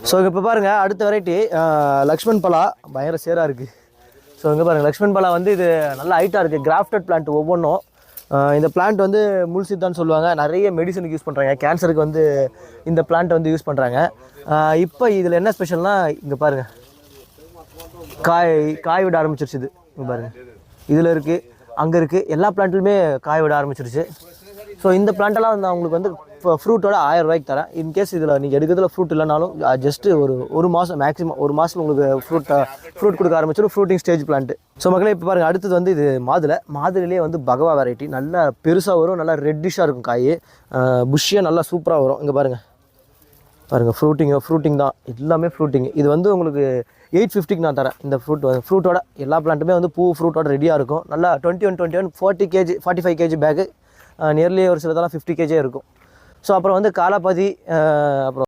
So இப்போ பாருங்கள் அடுத்த வெரைட்டி லக்ஷ்மண் பலா பயங்கர சேராக இருக்குது. ஸோ இங்கே பாருங்கள் லக்ஷ்மண் பலா வந்து இது நல்ல ஹைட்டாக இருக்குது. கிராஃப்டட் பிளான்ட் ஒவ்வொன்றும். இந்த பிளான்ட் வந்து முல்சித்தான்னு சொல்லுவாங்க. நிறைய மெடிசனுக்கு யூஸ் பண்ணுறாங்க. கேன்சருக்கு வந்து இந்த பிளான்ட் வந்து யூஸ் பண்ணுறாங்க. இப்போ இதில் என்ன ஸ்பெஷல்னால் இங்கே பாருங்கள் காய் விட ஆரம்பிச்சிருச்சு. இது இங்கே பாருங்கள் இதில் இருக்குது, அங்கே இருக்குது, எல்லா பிளான்ட்லையுமே காய் விட ஆரம்பிச்சிருச்சு. ஸோ இந்த பிளான்ட்டெல்லாம் வந்து அவங்களுக்கு வந்து ஃப்ரூட்டோட 1000 ரூபாய்க்கு தரேன். இன்கேஸ் இதில் நீங்கள் எடுக்கிறதுல ஃப்ரூட் இல்லைனாலும் ஜஸ்ட்டு ஒரு மாதம் மேக்ஸிமம் ஒரு மாதத்தில் உங்களுக்கு ஃப்ரூட் கொடுக்க ஆரம்பிச்சிடும். Fruiting stage plant. ஸோ மக்களே இப்போ பாருங்கள் அடுத்தது வந்து இது மாதுளையிலே வந்து பகவா வெரைட்டி. நல்லா பெருசாக வரும், நல்லா ரெட்டிஷாக இருக்கும் காய். புஷ்ஷியாக நல்லா சூப்பராக வரும். இங்கே பாருங்கள் ஃப்ரூட்டிங் தான் எல்லாமே ஃப்ரூட்டிங். இது வந்து உங்களுக்கு 850க்கு நான் தரேன். இந்த ஃப்ரூட்டோட எல்லா பிளான்ட்டுமே வந்து ஃப்ரூட்டோட ரெடியாக இருக்கும். நல்லா 21 40 kg 45 kg பேக்கு. நியர்லி ஒரு சிலதெல்லாம் 50 kg இருக்கும். ஸோ அப்புறம் வந்து காலாபாதி, அப்புறம்